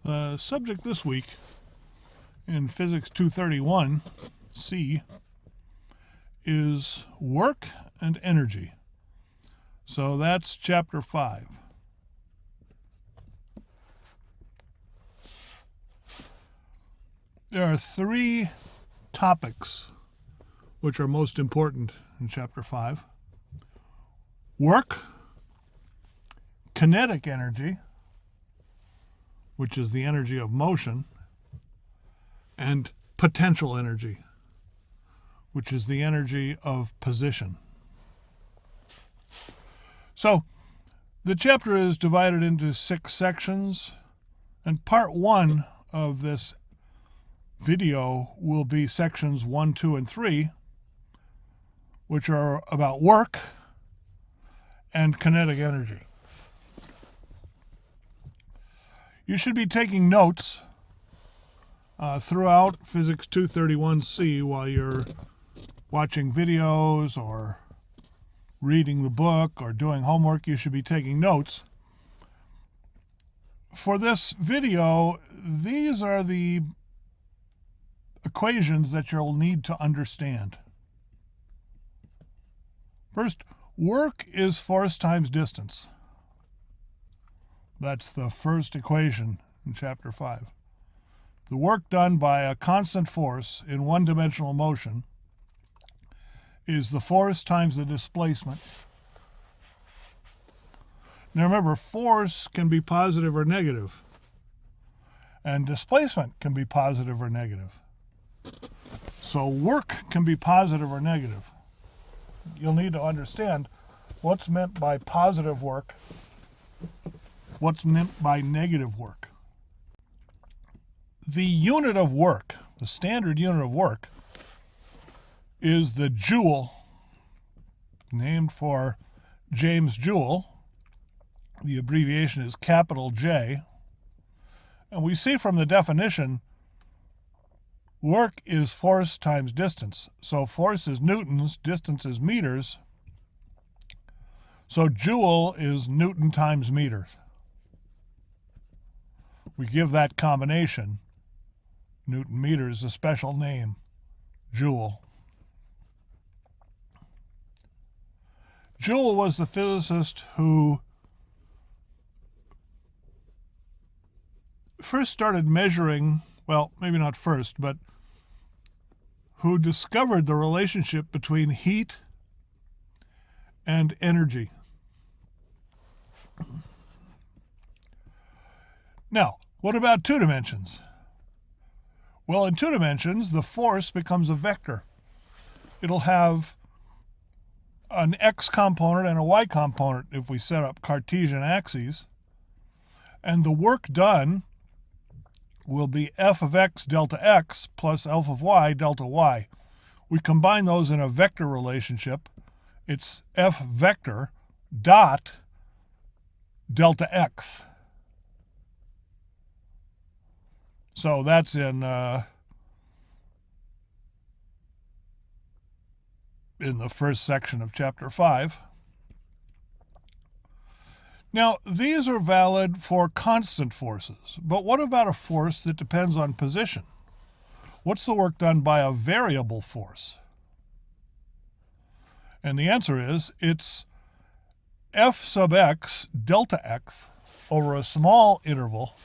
The subject this week in Physics 231C is work and energy. So that's chapter 5. There are 3 topics which are most important in chapter 5. Work, kinetic energy, which is the energy of motion, and potential energy, which is the energy of position. So the chapter is divided into 6 sections, and part 1 of this video will be sections 1, 2, and 3, which are about work and kinetic energy. You should be taking notes throughout Physics 231C while you're watching videos or reading the book or doing homework. You should be taking notes. For this video, these are the equations that you'll need to understand. First, work is force times distance. That's the first equation in chapter 5. The work done by a constant force in one-dimensional motion is the force times the displacement. Now remember, force can be positive or negative, and displacement can be positive or negative. So work can be positive or negative. You'll need to understand what's meant by positive work, what's meant by negative work. The unit of work, the standard unit of work, is the joule, named for James Joule. The abbreviation is capital J. And we see from the definition, work is force times distance. So force is newtons, distance is meters. So joule is Newton times meters. We give that combination, Newton meters, a special name, joule. Joule was the physicist who first started measuring, well, maybe not first, but who discovered the relationship between heat and energy. Now, what about 2 dimensions? Well, in 2 dimensions, the force becomes a vector. It'll have an x component and a y component if we set up Cartesian axes. And the work done will be f of x delta x plus f of y delta y. We combine those in a vector relationship. It's f vector dot delta x. So that's in the first section of chapter 5. Now, these are valid for constant forces, but what about a force that depends on position? What's the work done by a variable force? And the answer is, it's f sub x delta x over a small interval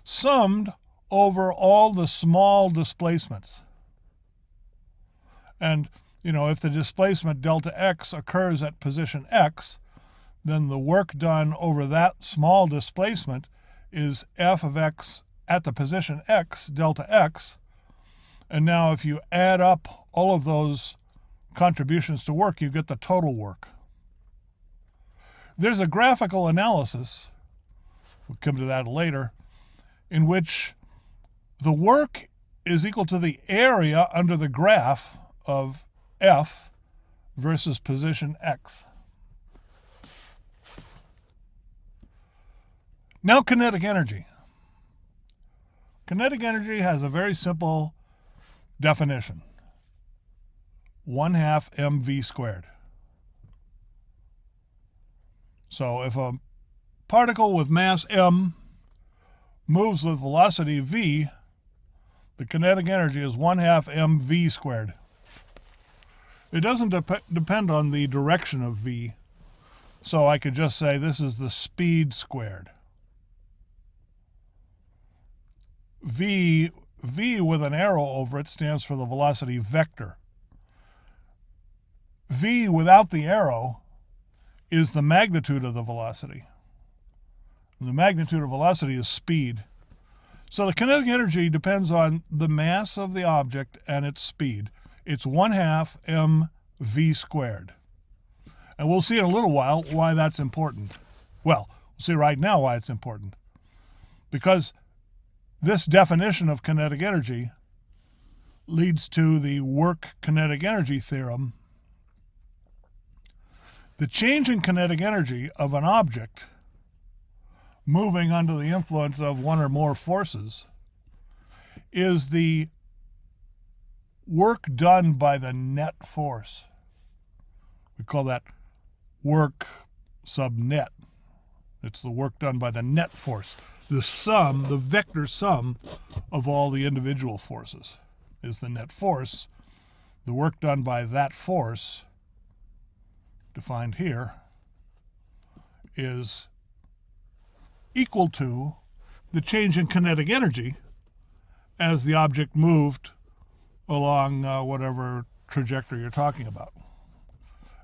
summed over all the small displacements. And, if the displacement delta x occurs at position x, then the work done over that small displacement is f of x at the position x delta x. And now if you add up all of those contributions to work, you get the total work. There's a graphical analysis, we'll come to that later, in which the work is equal to the area under the graph of F versus position X. Now kinetic energy. Kinetic energy has a very simple definition. 1/2 mv squared. So if a particle with mass m moves with velocity v, the kinetic energy is 1/2 mv squared. It doesn't depend on the direction of v, so I could just say this is the speed squared. V with an arrow over it stands for the velocity vector. V without the arrow is the magnitude of the velocity. The magnitude of velocity is speed. So the kinetic energy depends on the mass of the object and its speed. It's 1/2 mv squared. And we'll see in a little while why that's important. Well, we'll see right now why it's important. Because this definition of kinetic energy leads to the work kinetic energy theorem. The change in kinetic energy of an object moving under the influence of one or more forces is the work done by the net force. We call that work sub net. It's the work done by the net force. The sum, the vector sum of all the individual forces is the net force. The work done by that force, defined here, is equal to the change in kinetic energy as the object moved along whatever trajectory you're talking about.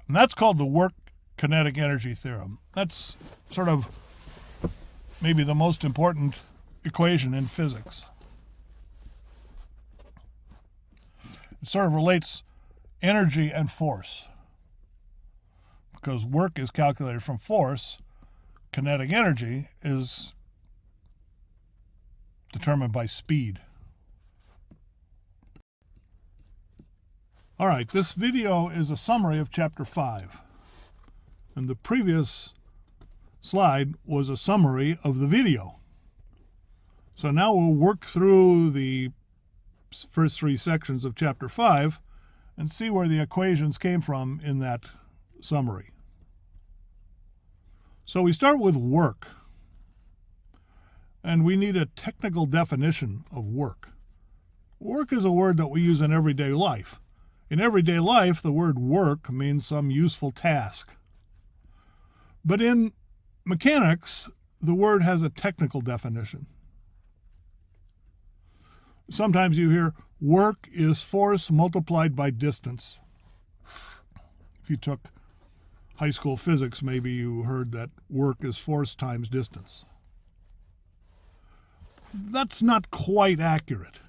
And that's called the work kinetic energy theorem. That's sort of maybe the most important equation in physics. It sort of relates energy and force. Because work is calculated from force, kinetic energy is determined by speed. All right, this video is a summary of Chapter 5. And the previous slide was a summary of the video. So now we'll work through the first 3 sections of Chapter 5 and see where the equations came from in that summary. So we start with work. And we need a technical definition of work. Work is a word that we use in everyday life. In everyday life, the word work means some useful task. But in mechanics, the word has a technical definition. Sometimes you hear work is force multiplied by distance. If you took high school physics, maybe you heard that work is force times distance. That's not quite accurate.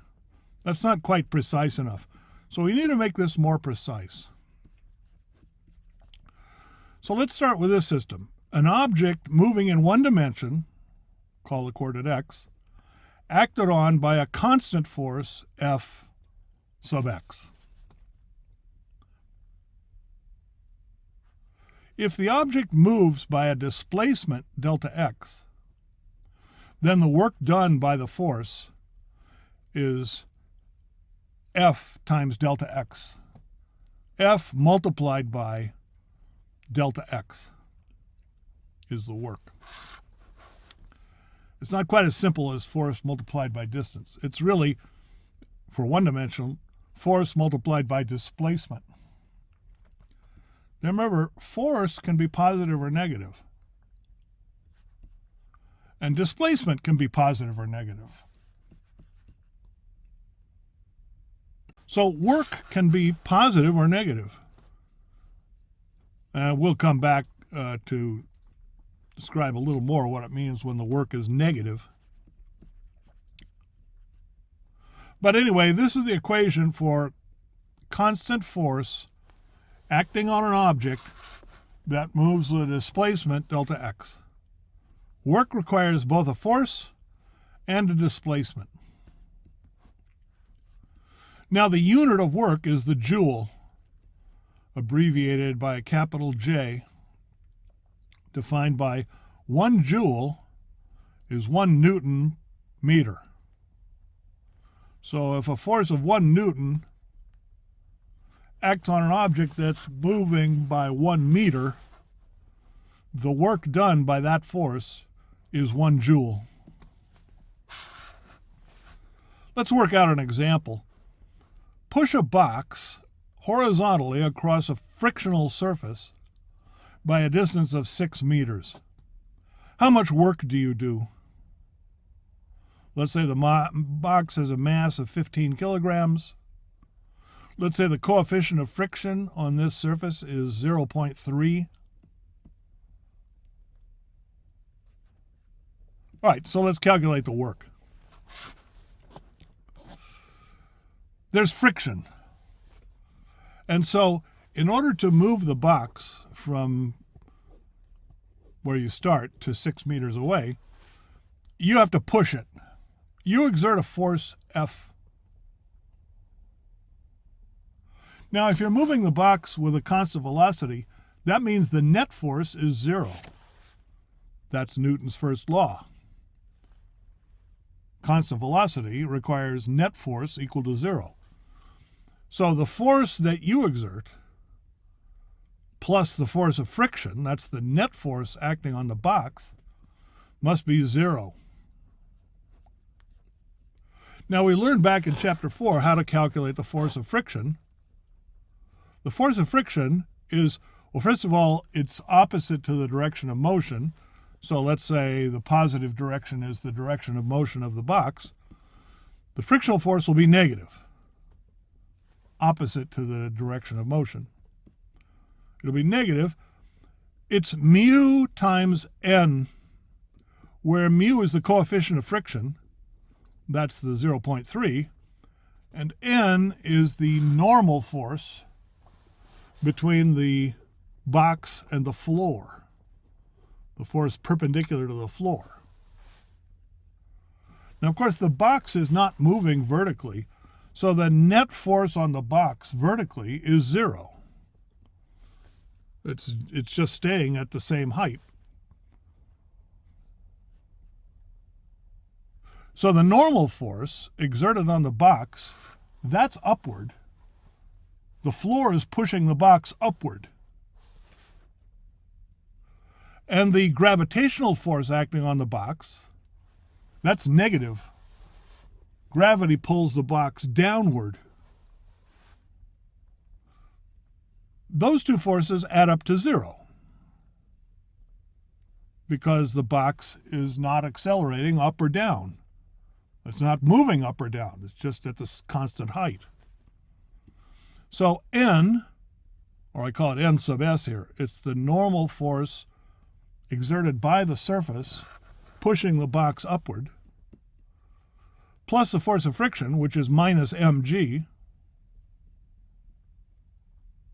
That's not quite precise enough. So we need to make this more precise. So let's start with this system. An object moving in one dimension, called the coordinate x, acted on by a constant force F sub x. If the object moves by a displacement delta x, then the work done by the force is F times delta x. F multiplied by delta x is the work. It's not quite as simple as force multiplied by distance. It's really, for one dimension, force multiplied by displacement. Now remember, force can be positive or negative. And displacement can be positive or negative. So work can be positive or negative. We'll come back to describe a little more what it means when the work is negative. But anyway, this is the equation for constant force acting on an object that moves with a displacement delta x. Work requires both a force and a displacement. Now the unit of work is the joule, abbreviated by a capital J, defined by 1 joule is 1 Newton meter. So if a force of 1 Newton acts on an object that's moving by 1 meter, the work done by that force is 1 joule. Let's work out an example. Push a box horizontally across a frictional surface by a distance of 6 meters. How much work do you do? Let's say the box has a mass of 15 kilograms. Let's say the coefficient of friction on this surface is 0.3. All right, so let's calculate the work. There's friction. And so in order to move the box from where you start to 6 meters away, you have to push it. You exert a force F. Now, if you're moving the box with a constant velocity, that means the net force is 0. That's Newton's first law. Constant velocity requires net force equal to 0. So the force that you exert plus the force of friction, that's the net force acting on the box, must be 0. Now, we learned back in Chapter 4 how to calculate the force of friction. The force of friction is, well, first of all, it's opposite to the direction of motion. So let's say the positive direction is the direction of motion of the box. The frictional force will be negative, opposite to the direction of motion. It'll be negative. It's mu times n, where mu is the coefficient of friction. That's the 0.3. And n is the normal force between the box and the floor, the force perpendicular to the floor. Now, of course, the box is not moving vertically, so the net force on the box vertically is 0. It's just staying at the same height. So the normal force exerted on the box, that's upward. The floor is pushing the box upward. And the gravitational force acting on the box, that's negative. Gravity pulls the box downward. Those two forces add up to 0 because the box is not accelerating up or down. It's not moving up or down. It's just at this constant height. So n, or I call it n sub s here, it's the normal force exerted by the surface pushing the box upward, plus the force of friction, which is minus mg,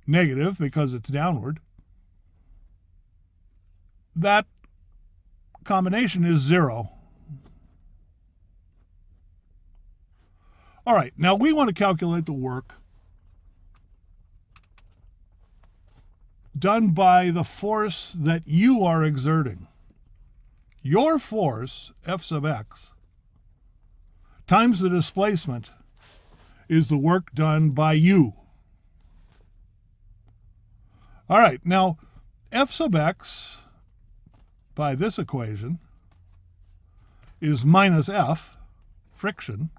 negative because it's downward. That combination is 0. All right, now we want to calculate the work done by the force that you are exerting. Your force, F sub x, times the displacement is the work done by you. All right, now F sub x by this equation is minus F, friction,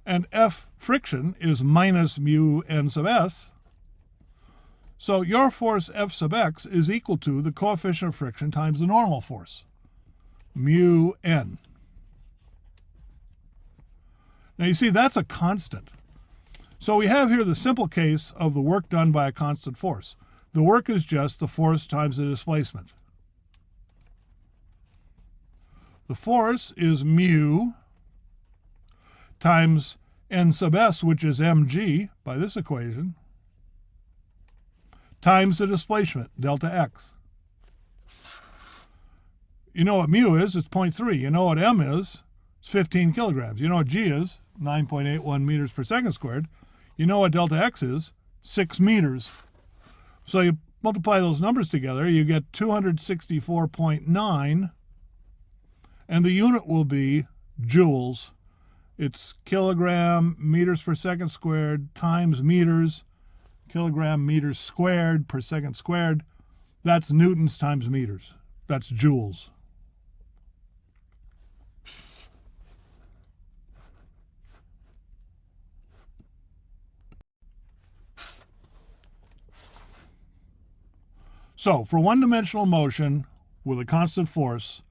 and F friction is minus mu n sub s. So your force F sub x is equal to the coefficient of friction times the normal force, mu n. Now you see that's a constant. So we have here the simple case of the work done by a constant force. The work is just the force times the displacement. The force is mu times n sub s, which is mg by this equation, times the displacement, delta x. You know what mu is? It's 0.3. You know what m is? It's 15 kilograms. You know what g is? 9.81 meters per second squared. You know what delta x is? 6 meters. So you multiply those numbers together, you get 264.9, and the unit will be joules. It's kilogram meters per second squared times meters, kilogram meters squared per second squared. That's newtons times meters. That's joules. So for one-dimensional motion with a constant force,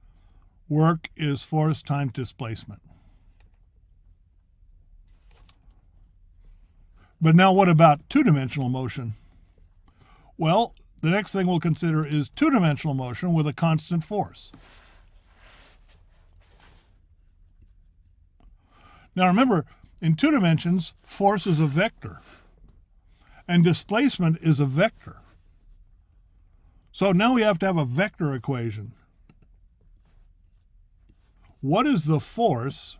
work is force times displacement. But now what about two-dimensional motion? Well, the next thing we'll consider is two-dimensional motion with a constant force. Now remember, in two dimensions, force is a vector, and displacement is a vector. So now we have to have a vector equation. What is the force?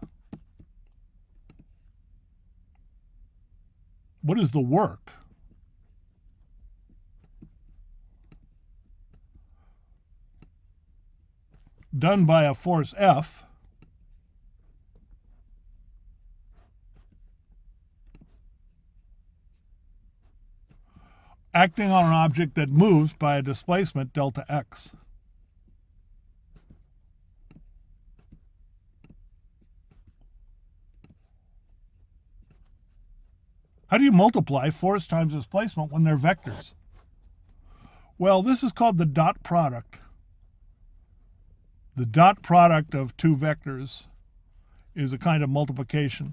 What is the work done by a force F acting on an object that moves by a displacement delta x? How do you multiply force times displacement when they're vectors? Well, this is called the dot product. The dot product of two vectors is a kind of multiplication.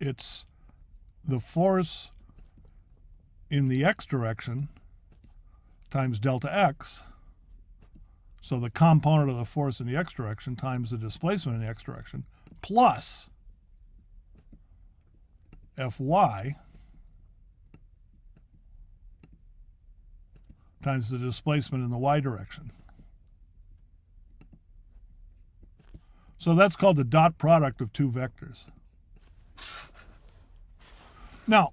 It's the force in the x direction times delta x, so the component of the force in the x direction times the displacement in the x direction, plus Fy times the displacement in the y direction. So that's called the dot product of two vectors. Now,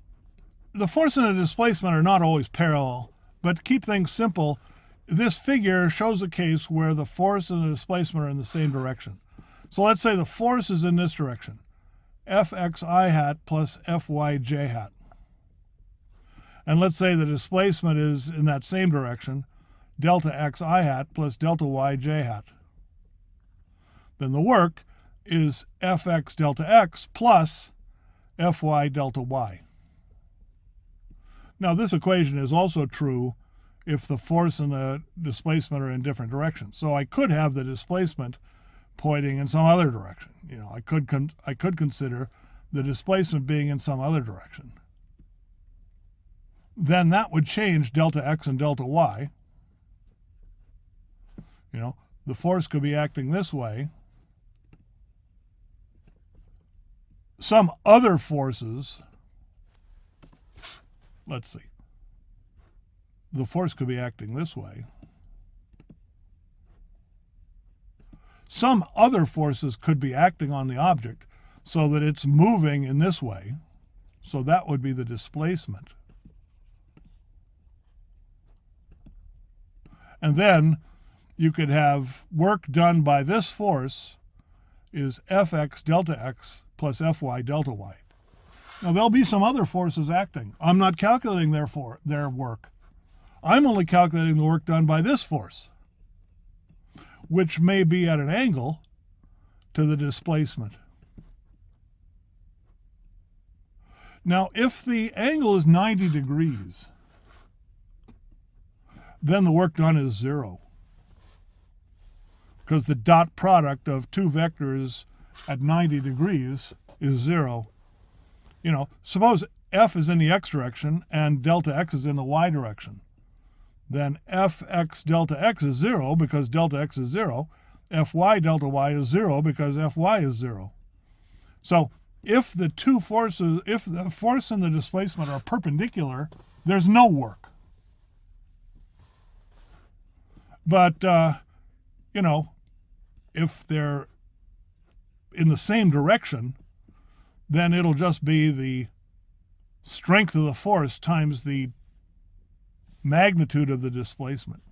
the force and the displacement are not always parallel, but to keep things simple, this figure shows a case where the force and the displacement are in the same direction. So let's say the force is in this direction, Fxi hat plus Fyj hat. And let's say the displacement is in that same direction, delta xi hat plus delta yj hat. Then the work is Fx delta x plus Fy delta y. Now this equation is also true if the force and the displacement are in different directions. So I could have the displacement pointing in some other direction. You know, I could consider the displacement being in some other direction. Then that would change delta x and delta y. You know, the force could be acting this way. Some other forces, let's see, the force could be acting this way. Some other forces could be acting on the object so that it's moving in this way. So that would be the displacement. And then you could have work done by this force is Fx delta x plus Fy delta y. Now there'll be some other forces acting. I'm not calculating their work. I'm only calculating the work done by this force, which may be at an angle to the displacement. Now, if the angle is 90 degrees, then the work done is 0, because the dot product of two vectors at 90 degrees is 0. You know, suppose F is in the x direction and delta x is in the y direction. Then Fx delta x is 0 because delta x is 0. Fy delta y is 0 because Fy is 0. So if the two forces, if the force and the displacement are perpendicular, there's no work. But, you know, if they're in the same direction, then it'll just be the strength of the force times the magnitude of the displacement.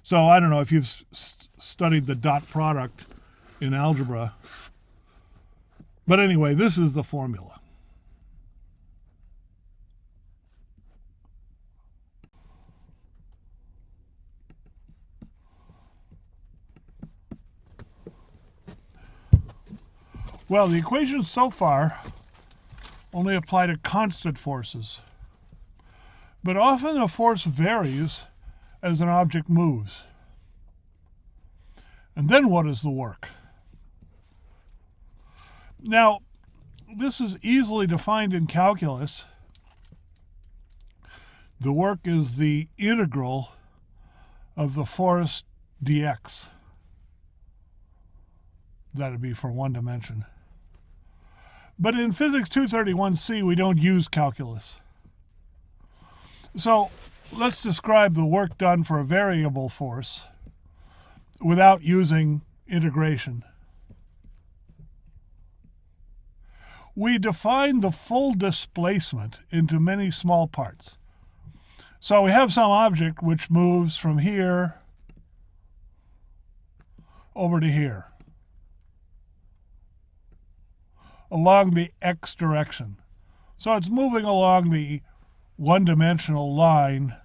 So I don't know if you've studied the dot product in algebra. But anyway, this is the formula. Well, the equations so far only apply to constant forces. But often the force varies as an object moves. And then what is the work? Now, this is easily defined in calculus. The work is the integral of the force dx. That would be for one dimension. But in physics 231C, we don't use calculus. So let's describe the work done for a variable force without using integration. We define the full displacement into many small parts. So we have some object which moves from here over to here along the x direction. So it's moving along the one-dimensional line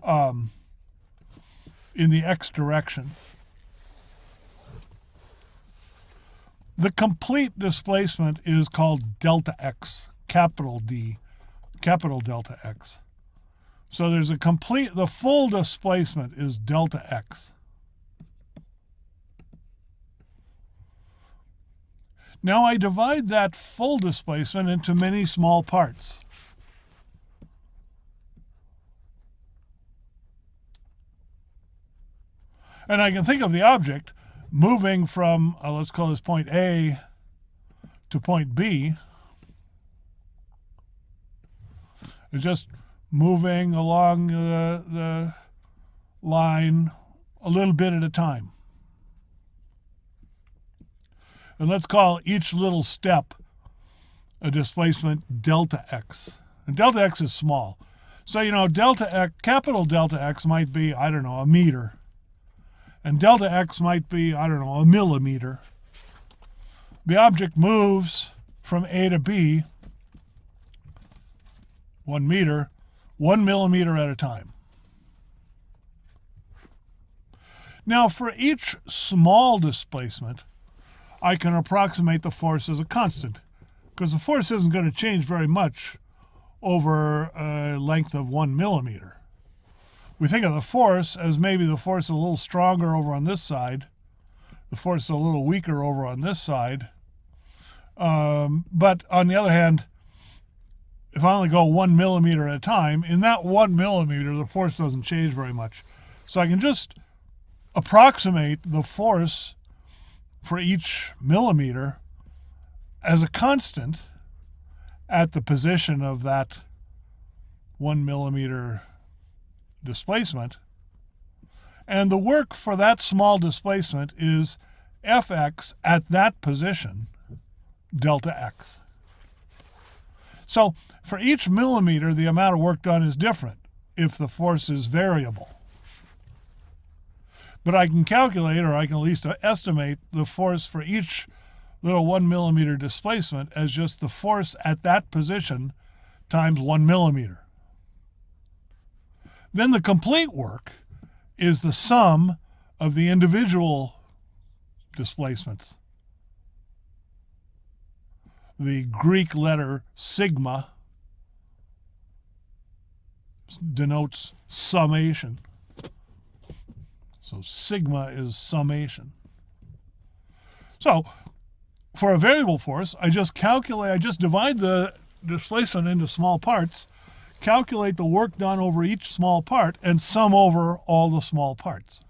in the x direction. The complete displacement is called delta x, capital D, capital delta x. So there's the full displacement is delta x. Now I divide that full displacement into many small parts. And I can think of the object moving from, let's call this point A to point B. It's just moving along the line a little bit at a time. And let's call each little step a displacement delta x. And delta x is small. So, delta x, capital delta x might be, I don't know, a meter. And delta x might be, I don't know, a millimeter. The object moves from A to B, 1 meter, 1 millimeter at a time. Now, for each small displacement, I can approximate the force as a constant, because the force isn't going to change very much over a length of 1 millimeter. We think of the force as maybe the force is a little stronger over on this side, the force is a little weaker over on this side. But on the other hand, if I only go 1 millimeter at a time, in that 1 millimeter, the force doesn't change very much. So I can just approximate the force for each millimeter as a constant at the position of that 1 millimeter displacement. And the work for that small displacement is Fx at that position, delta x. So for each millimeter, the amount of work done is different if the force is variable. But I can calculate, or I can at least estimate, the force for each little 1 millimeter displacement as just the force at that position times 1 millimeter. Then the complete work is the sum of the individual displacements. The Greek letter sigma denotes summation. So sigma is summation. So for a variable force, I just divide the displacement into small parts, calculate the work done over each small part, and sum over all the small parts.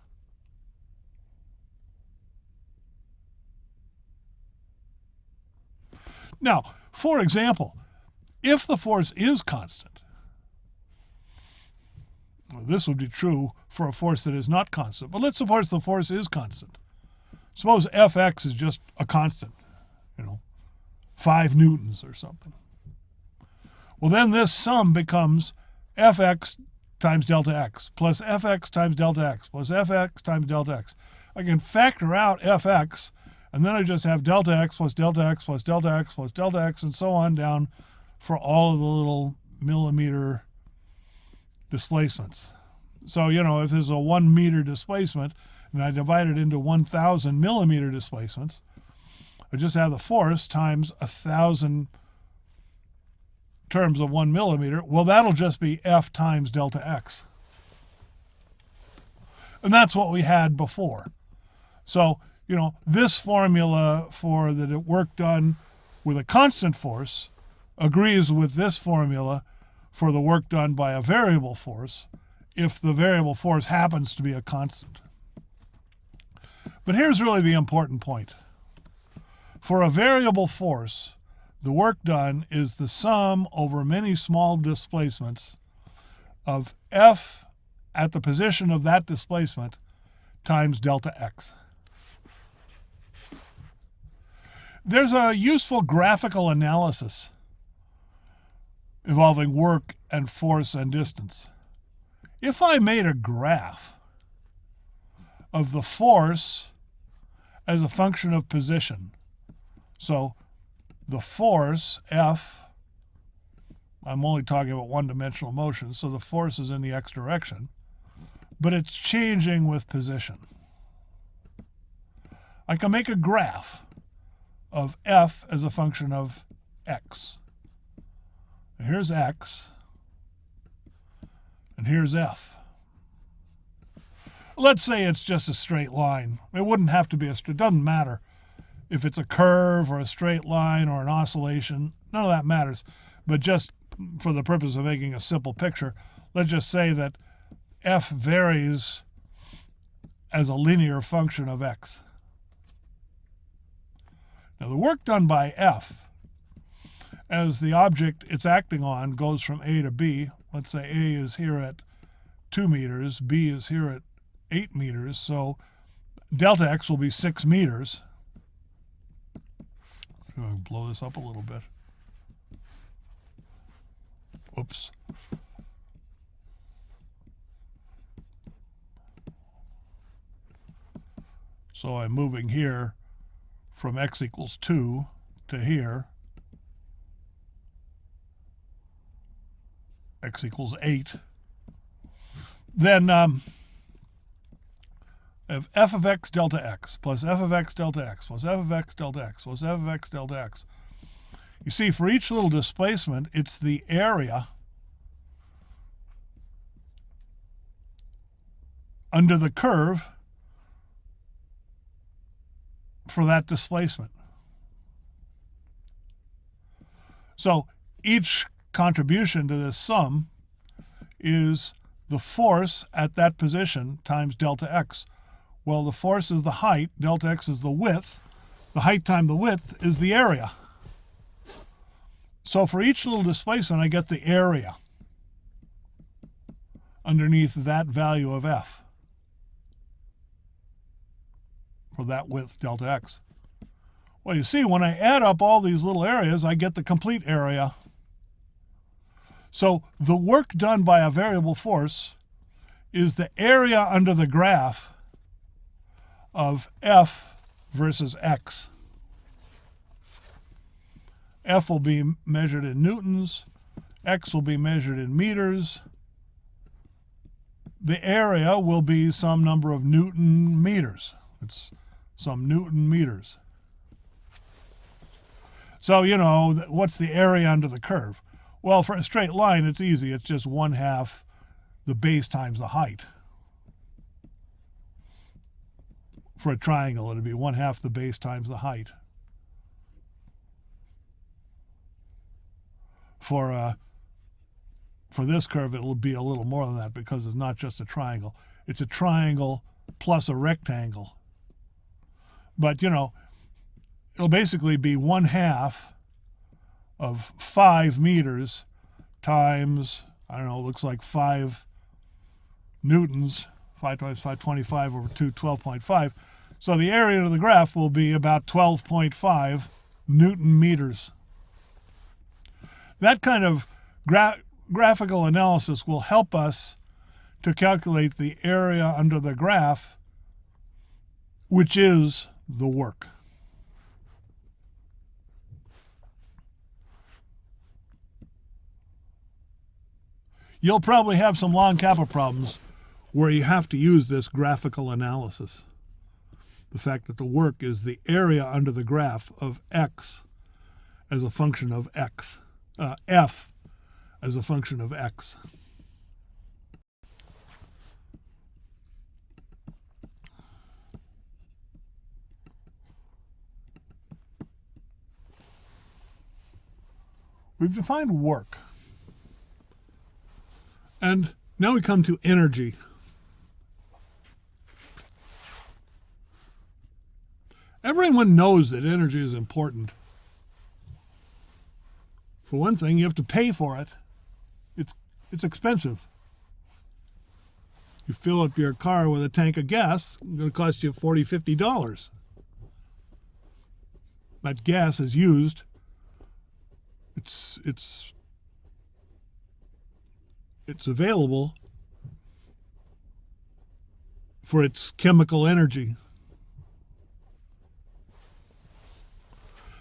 Now, for example, if the force is constant, this would be true for a force that is not constant. But let's suppose the force is constant. Suppose Fx is just a constant, 5 newtons or something. Well, then this sum becomes Fx times delta x plus Fx times delta x plus Fx times delta x. I can factor out Fx, and then I just have delta x plus delta x plus delta x plus delta x, and so on down for all of the little millimeter displacements. So, if there's a 1 meter displacement and I divide it into 1,000 millimeter displacements, I just have the force times 1,000 terms of 1 millimeter, well, that'll just be F times delta X. And that's what we had before. So, this formula for the work done with a constant force agrees with this formula for the work done by a variable force if the variable force happens to be a constant. But here's really the important point. For a variable force, the work done is the sum over many small displacements of F at the position of that displacement times delta X. There's a useful graphical analysis involving work and force and distance. If I made a graph of the force as a function of position, so the force, F, I'm only talking about one-dimensional motion, so the force is in the x direction, but it's changing with position. I can make a graph of F as a function of x. And here's x, and here's F. Let's say it's just a straight line. It wouldn't have to be it doesn't matter if it's a curve or a straight line or an oscillation. None of that matters. But just for the purpose of making a simple picture, let's just say that F varies as a linear function of x. Now, the work done by F, as the object it's acting on goes from A to B, let's say A is here at 2 meters, B is here at 8 meters, so delta X will be 6 meters. I'm going to blow this up a little bit. Whoops. So I'm moving here from x equals 2 to here, x equals 8. Then I have f of x delta x plus f of x delta x plus f of x delta x plus f of x delta x. You see, for each little displacement, it's the area under the curve for that displacement. So each contribution to this sum is the force at that position times delta x. Well, the force is the height, delta x is the width. The height times the width is the area. So for each little displacement, I get the area underneath that value of f for that width, delta x. Well, you see, when I add up all these little areas, I get the complete area. So the work done by a variable force is the area under the graph of F versus X. F will be measured in newtons, X will be measured in meters. The area will be some number of Newton meters. It's some Newton meters. So, what's the area under the curve? Well, for a straight line, it's easy. It's just 1/2 the base times the height. For a triangle, it'd be 1/2 the base times the height. For this curve, it'll be a little more than that because it's not just a triangle. It's a triangle plus a rectangle. But, it'll basically be 1/2 of 5 meters times, I don't know, it looks like 5 newtons, 5 times 525 over 2, 12.5. So the area of the graph will be about 12.5 Newton meters. That kind of graphical analysis will help us to calculate the area under the graph, which is the work. You'll probably have some long kappa problems where you have to use this graphical analysis. The fact that the work is the area under the graph of x as a function of x, f as a function of x. We've defined work. And now we come to energy. Everyone knows that energy is important. For one thing, you have to pay for it. It's expensive. You fill up your car with a tank of gas, it's going to cost you $40, $50. That gas is used. It's available for its chemical energy.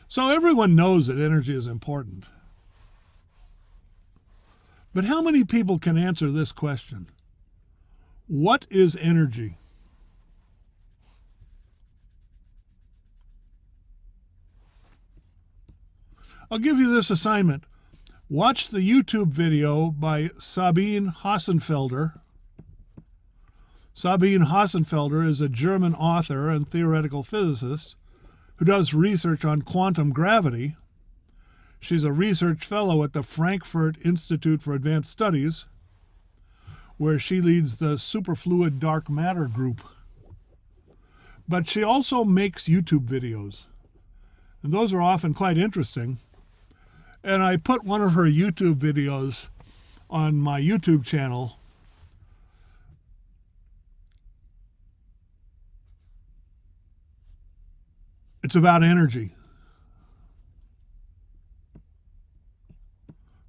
So everyone knows that energy is important. But how many people can answer this question? What is energy? I'll give you this assignment. Watch the YouTube video by Sabine Hossenfelder. Sabine Hossenfelder is a German author and theoretical physicist who does research on quantum gravity. She's a research fellow at the Frankfurt Institute for Advanced Studies, where she leads the superfluid dark matter group. But she also makes YouTube videos, and those are often quite interesting. And I put one of her YouTube videos on my YouTube channel. It's about energy.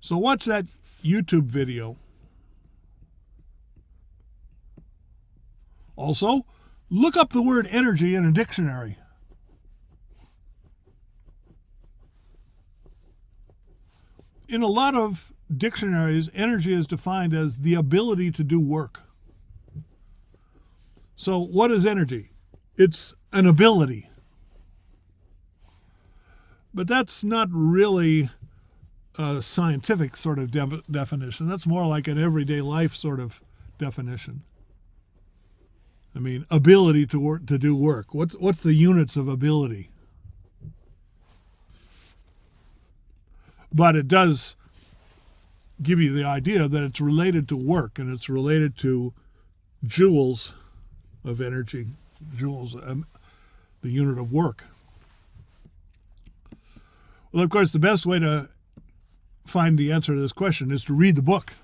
So watch that YouTube video. Also, look up the word energy in a dictionary. In a lot of dictionaries, energy is defined as the ability to do work. So what is energy? It's an ability. But that's not really a scientific sort of definition. That's more like an everyday life sort of definition. I mean, ability to do work. What's the units of ability? But it does give you the idea that it's related to work, and it's related to joules of energy, joules, the unit of work. Well, of course, the best way to find the answer to this question is to read the book.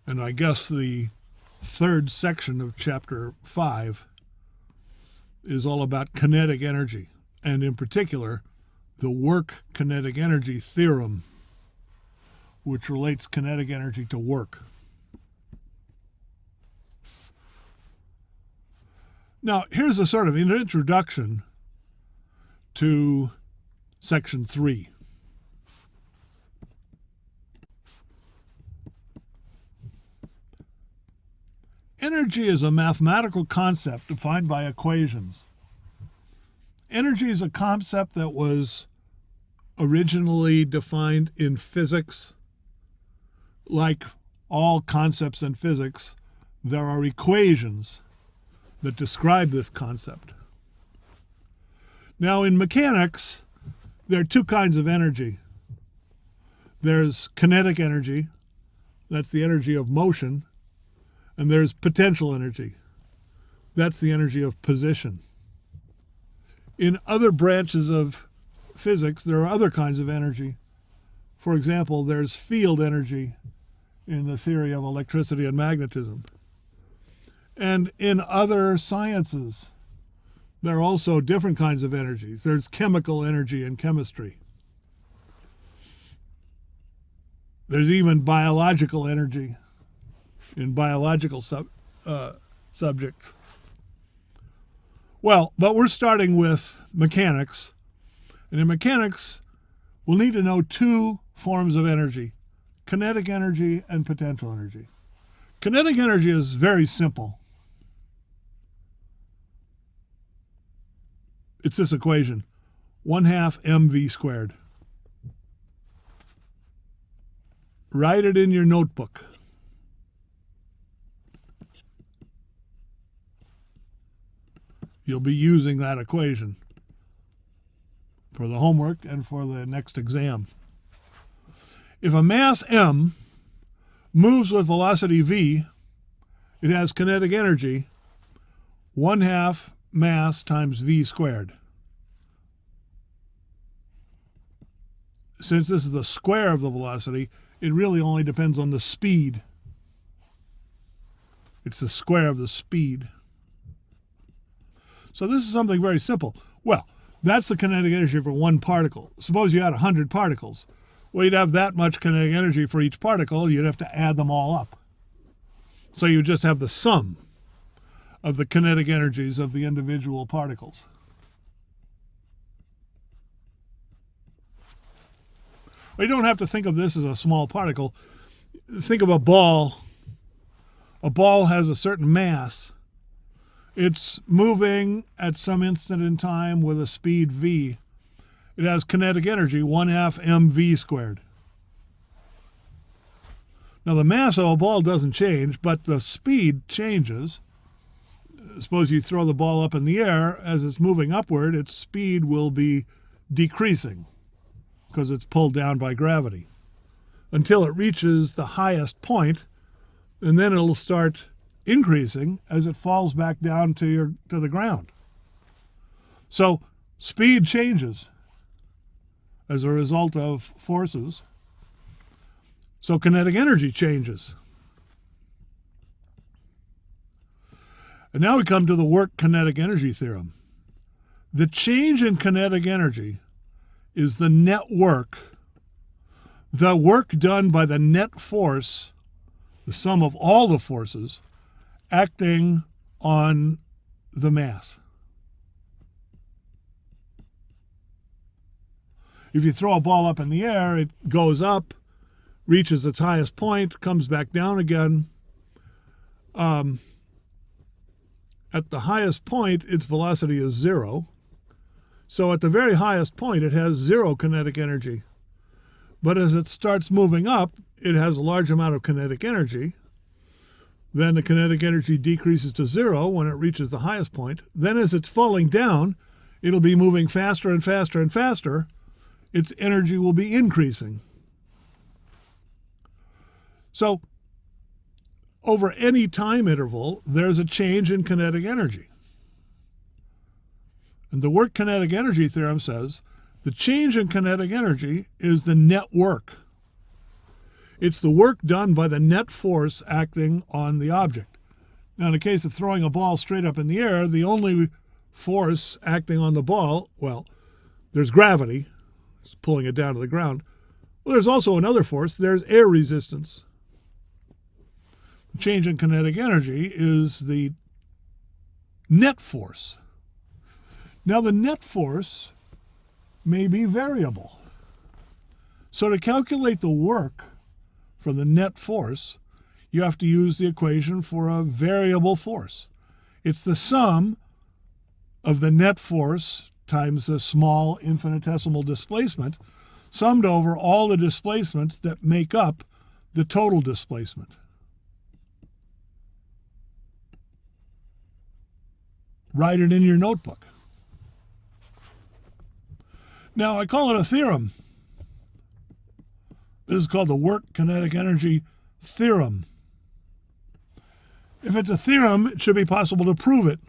And I guess the third section of chapter 5 is all about kinetic energy, and in particular, the work kinetic energy theorem, which relates kinetic energy to work. Now, here's a sort of an introduction to section 3. Energy is a mathematical concept defined by equations. Energy is a concept that was originally defined in physics. Like all concepts in physics, there are equations that describe this concept. Now, in mechanics, there are two kinds of energy. There's kinetic energy, that's the energy of motion, and there's potential energy, that's the energy of position. In other branches of physics, there are other kinds of energy. For example, there's field energy in the theory of electricity and magnetism. And in other sciences, there are also different kinds of energies. There's chemical energy in chemistry. There's even biological energy in biological subject. Well, but we're starting with mechanics. And in mechanics, we'll need to know two forms of energy: kinetic energy and potential energy. Kinetic energy is very simple. It's this equation, 1/2 mv squared. Write it in your notebook. You'll be using that equation for the homework and for the next exam. If a mass m moves with velocity v, it has kinetic energy 1/2 mass times v squared. Since this is the square of the velocity, it really only depends on the speed. It's the square of the speed. So this is something very simple. Well, that's the kinetic energy for one particle. Suppose you had 100 particles. Well, you'd have that much kinetic energy for each particle. You'd have to add them all up. So you just have the sum of the kinetic energies of the individual particles. Well, you don't have to think of this as a small particle. Think of a ball. A ball has a certain mass. It's moving at some instant in time with a speed v. It has kinetic energy 1/2 mv squared. Now the mass of a ball doesn't change, but the speed changes. Suppose you throw the ball up in the air. As it's moving upward, its speed will be decreasing because it's pulled down by gravity until it reaches the highest point, and then it'll start increasing as it falls back down to the ground. So speed changes as a result of forces. So kinetic energy changes. And now we come to the work kinetic energy theorem. The change in kinetic energy is the net work. The work done by the net force, the sum of all the forces, acting on the mass. If you throw a ball up in the air, it goes up, reaches its highest point, comes back down again. At the highest point, its velocity is 0. So at the very highest point, it has 0 kinetic energy. But as it starts moving up, it has a large amount of kinetic energy. Then the kinetic energy decreases to 0 when it reaches the highest point. Then as it's falling down, it'll be moving faster and faster and faster. Its energy will be increasing. So over any time interval, there's a change in kinetic energy. And the work kinetic energy theorem says the change in kinetic energy is the net work. It's the work done by the net force acting on the object. Now, in the case of throwing a ball straight up in the air, the only force acting on the ball, well, there's gravity. It's pulling it down to the ground. Well, there's also another force. There's air resistance. The change in kinetic energy is the net force. Now, the net force may be variable. So to calculate the work for the net force, you have to use the equation for a variable force. It's the sum of the net force times the small infinitesimal displacement, summed over all the displacements that make up the total displacement. Write it in your notebook. Now, I call it a theorem. This is called the work kinetic energy theorem. If it's a theorem, it should be possible to prove it.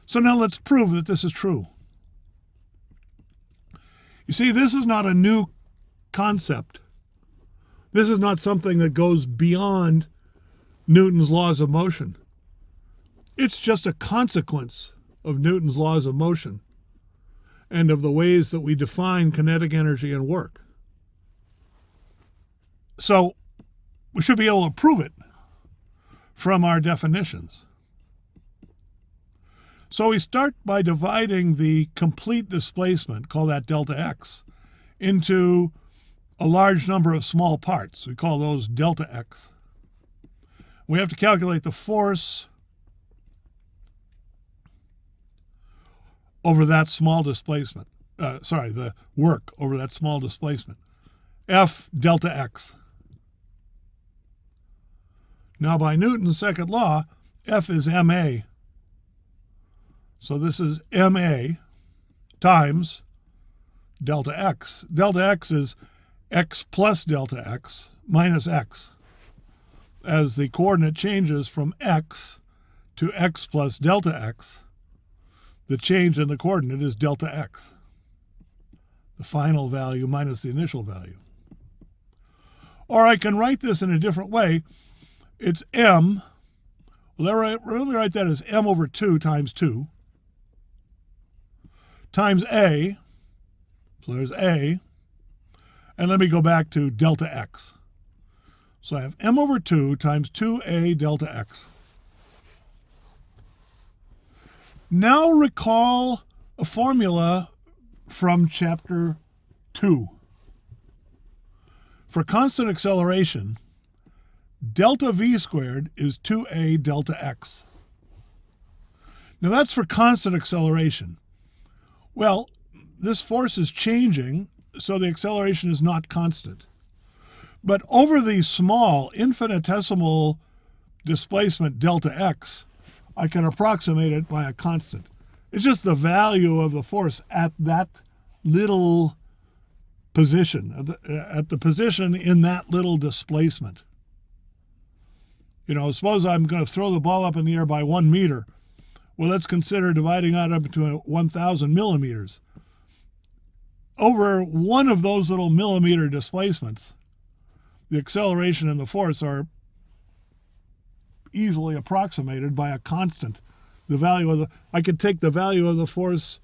So now let's prove that this is true. You see, this is not a new concept. This is not something that goes beyond Newton's laws of motion. It's just a consequence of Newton's laws of motion and of the ways that we define kinetic energy and work. So we should be able to prove it from our definitions. So we start by dividing the complete displacement, call that delta x, into a large number of small parts. We call those delta x. We have to calculate the force over that small displacement. The work over that small displacement. F delta x. Now, by Newton's second law, F is ma. So this is ma times delta x. Delta x is x plus delta x minus x. As the coordinate changes from x to x plus delta x, the change in the coordinate is delta x, the final value minus the initial value. Or I can write this in a different way. It's m, let me write that as m over 2 times 2, times a, so there's a, and let me go back to delta x. So I have m over 2 times 2a delta x. Now recall a formula from chapter 2. For constant acceleration, delta v squared is 2a delta x. Now that's for constant acceleration. Well, this force is changing, so the acceleration is not constant. But over the small infinitesimal displacement delta x, I can approximate it by a constant. It's just the value of the force at that little position, at the position in that little displacement. You know, suppose I'm going to throw the ball up in the air by 1 meter. Well, let's consider dividing that up into 1,000 millimeters. Over one of those little millimeter displacements, the acceleration and the force are easily approximated by a constant. I could take the value of the force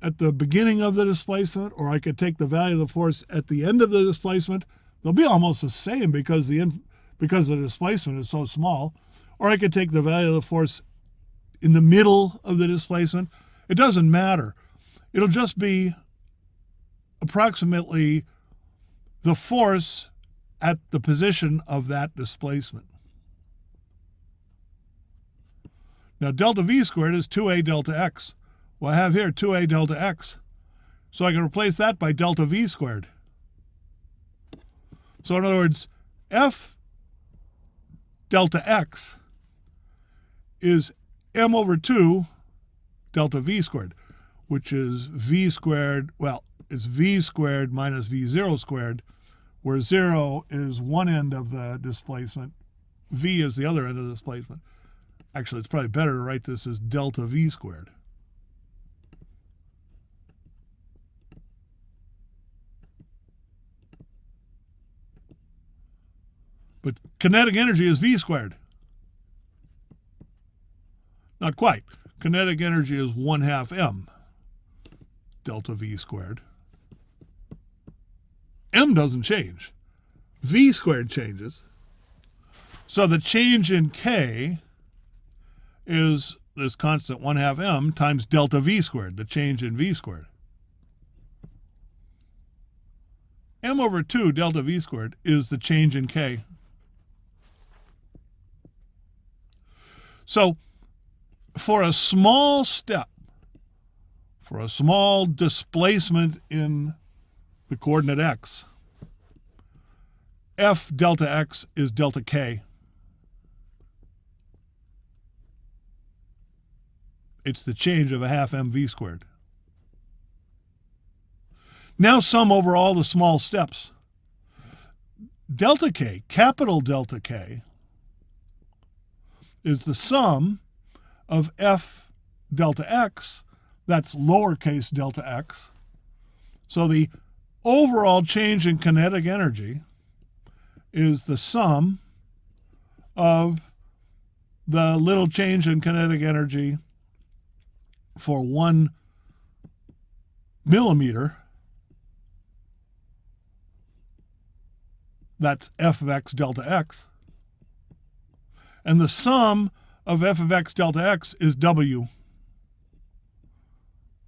at the beginning of the displacement, or I could take the value of the force at the end of the displacement. They'll be almost the same because the displacement is so small. Or I could take the value of the force in the middle of the displacement. It doesn't matter. It'll just be approximately the force at the position of that displacement. Now, delta v squared is 2a delta x. Well, I have here 2a delta x. So I can replace that by delta v squared. So in other words, f delta x is m over 2 delta v squared, which is v squared, well, it's v squared minus v0 squared, where 0 is one end of the displacement, v is the other end of the displacement. Actually, it's probably better to write this as delta v squared. But kinetic energy is v squared. Not quite. Kinetic energy is 1/2 m delta v squared. M doesn't change. V squared changes. So the change in K is this constant 1/2 m times delta v squared, the change in v squared. M over 2 delta v squared is the change in K. So for a small step, for a small displacement in the coordinate x, f delta x is delta k. It's the change of 1/2 mv squared. Now sum over all the small steps. Delta k, capital delta K, is the sum of f delta x, that's lowercase delta x. So the overall change in kinetic energy is the sum of the little change in kinetic energy for 1 millimeter. That's f of x delta x. And the sum of f of x delta x is w.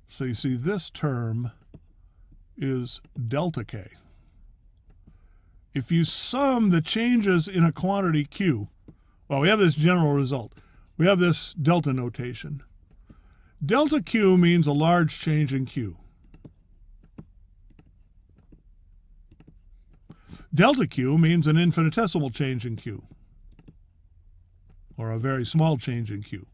So you see this term is delta k. If you sum the changes in a quantity q, well, we have this general result. We have this delta notation. Delta q means a large change in q. Delta q means an infinitesimal change in q. or a very small change in Q,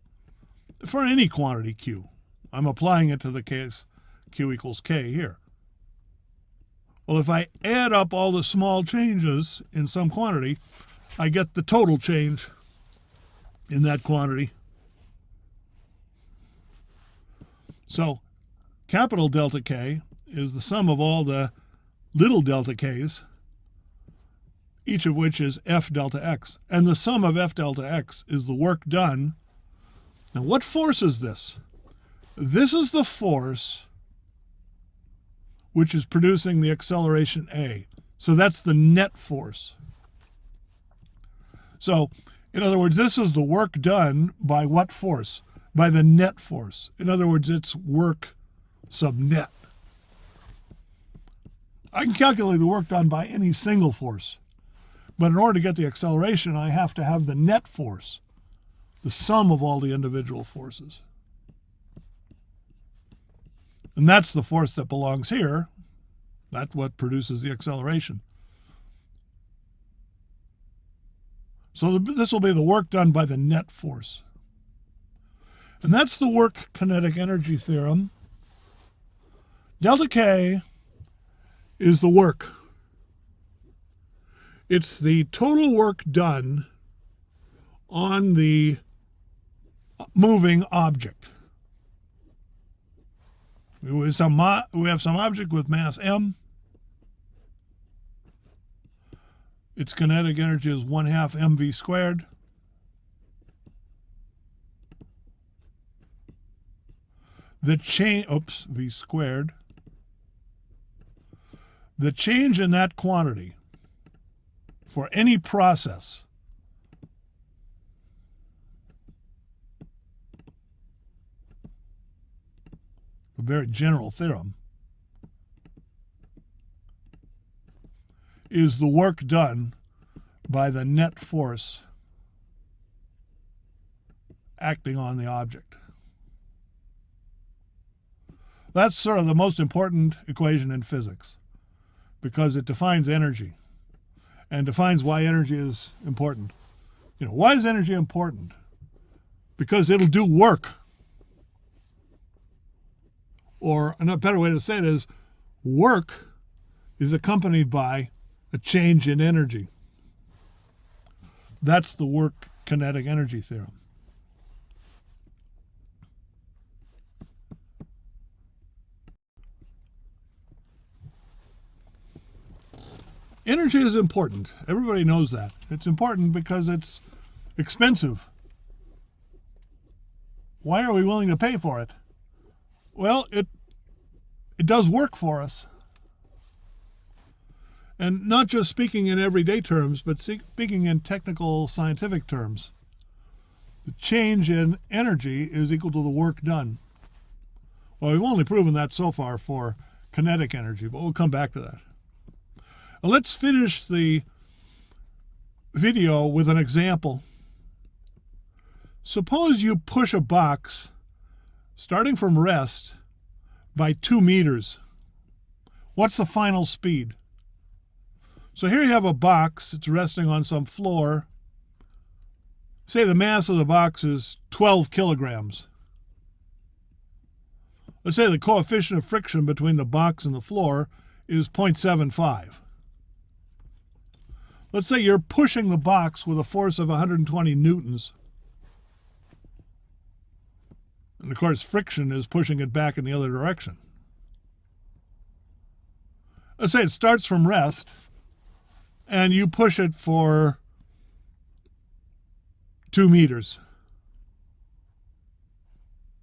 for any quantity Q. I'm applying it to the case Q equals K here. Well, if I add up all the small changes in some quantity, I get the total change in that quantity. So capital delta K is the sum of all the little delta K's, each of which is F delta X. And the sum of F delta X is the work done. Now, what force is this? This is the force which is producing the acceleration A. So that's the net force. So, in other words, this is the work done by what force? By the net force. In other words, it's work sub net. I can calculate the work done by any single force. But in order to get the acceleration, I have to have the net force, the sum of all the individual forces. And that's the force that belongs here. That's what produces the acceleration. So this will be the work done by the net force. And that's the work kinetic energy theorem. Delta K is the work. It's the total work done on the moving object. We have some object with mass m. Its kinetic energy is 1/2 mv squared. The change, v squared. The change in that quantity for any process a very general theorem, is the work done by the net force acting on the object. That's sort of the most important equation in physics because it defines energy and defines why energy is important. You know, why is energy important? Because it'll do work. Or a better way to say it is, work is accompanied by a change in energy. That's the work kinetic energy theorem. Energy is important. Everybody knows that. It's important because it's expensive. Why are we willing to pay for it? Well, it does work for us. And not just speaking in everyday terms, but speaking in technical scientific terms. The change in energy is equal to the work done. Well, we've only proven that so far for kinetic energy, but we'll come back to that. Let's finish the video with an example. Suppose you push a box starting from rest by 2 meters. What's the final speed? So here you have a box. It's resting on some floor. Say the mass of the box is 12 kilograms. Let's say the coefficient of friction between the box and the floor is 0.75. Let's say you're pushing the box with a force of 120 newtons. And of course, friction is pushing it back in the other direction. Let's say it starts from rest, and you push it for 2 meters.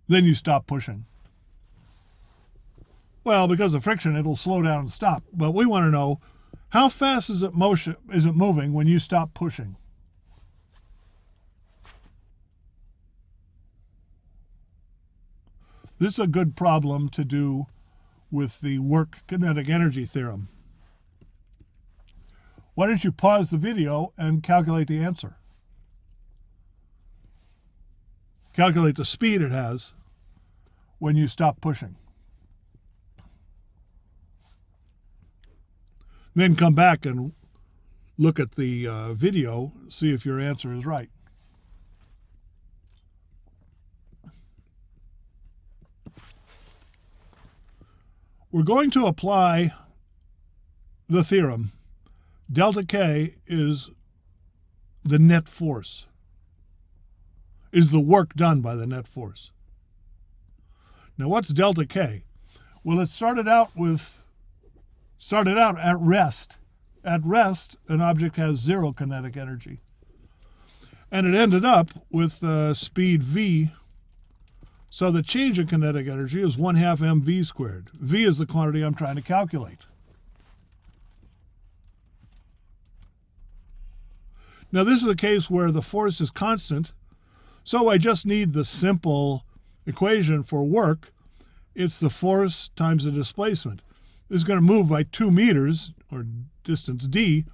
Then you stop pushing. Well, because of friction, it'll slow down and stop. But we want to know, how fast is it moving when you stop pushing? This is a good problem to do with the work kinetic energy theorem. Why don't you pause the video and calculate the answer? Calculate the speed it has when you stop pushing. Then come back and look at the video, see if your answer is right. we're going to apply the theorem. Delta K is the net force, is the work done by the net force. Now, what's delta K? Well, it started out at rest. At rest, an object has zero kinetic energy. And it ended up with speed v. So the change in kinetic energy is 1/2 mv squared. V is the quantity I'm trying to calculate. Now, this is a case where the force is constant, so I just need the simple equation for work. It's the force times the displacement. This is going to move by 2 meters, or distance d,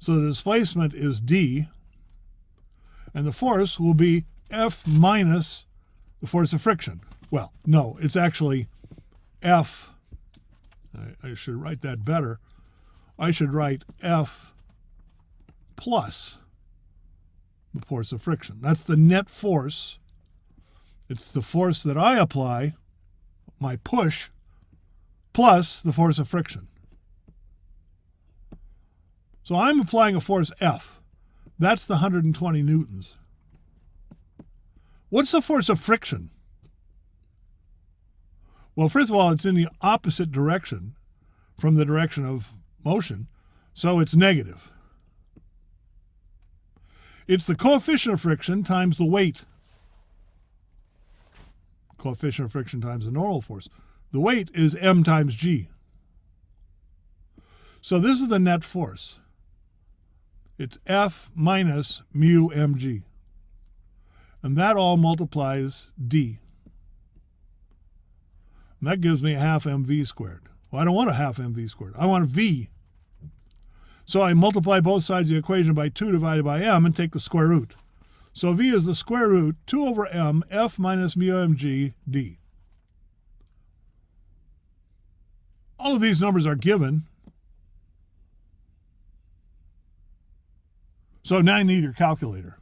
so the displacement is d, and the force will be F minus the force of friction. Well, no, it's actually F. I should write that better. I should write F plus the force of friction. That's the net force. It's the force that I apply, my push, plus the force of friction. So I'm applying a force F. That's the 120 newtons. What's the force of friction? Well, first of all, it's in the opposite direction from the direction of motion, so it's negative. It's the coefficient of friction times the weight. Coefficient of friction times the normal force. The weight is m times g. So this is the net force. It's F minus mu mg. And that all multiplies d. And that gives me 1/2 mv squared. Well, I don't want 1/2 mv squared. I want v. So I multiply both sides of the equation by 2 divided by m and take the square root. So v is the square root 2 over m F minus mu mg d. All of these numbers are given. So now you need your calculator.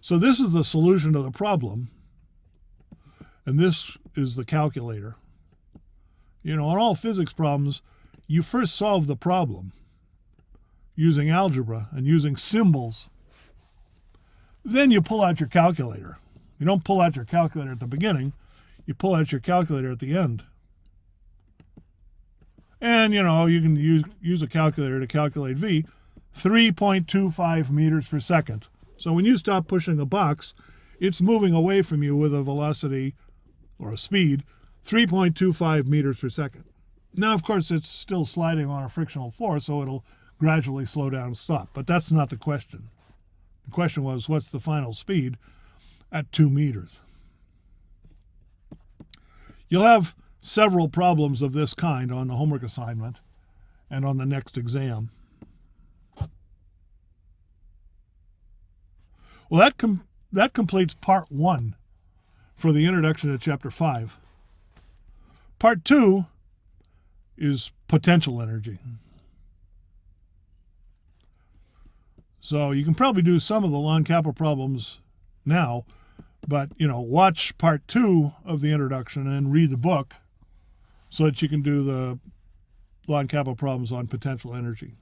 So this is the solution to the problem, and this is the calculator. You know, on all physics problems, you first solve the problem using algebra and using symbols. Then you pull out your calculator. You don't pull out your calculator at the beginning. You pull out your calculator at the end. And, you know, you can use a calculator to calculate v, 3.25 meters per second. So when you stop pushing the box, it's moving away from you with a velocity or a speed 3.25 meters per second. Now, of course, it's still sliding on a frictional force, so it'll gradually slow down and stop. But that's not the question. The question was, what's the final speed at 2 meters? You'll have several problems of this kind on the homework assignment and on the next exam. Well, that completes part 1 for the introduction to chapter 5. Part 2 is potential energy. So you can probably do some of the law and capital problems now, but, you know, watch part 2 of the introduction and read the book so that you can do the law and capital problems on potential energy.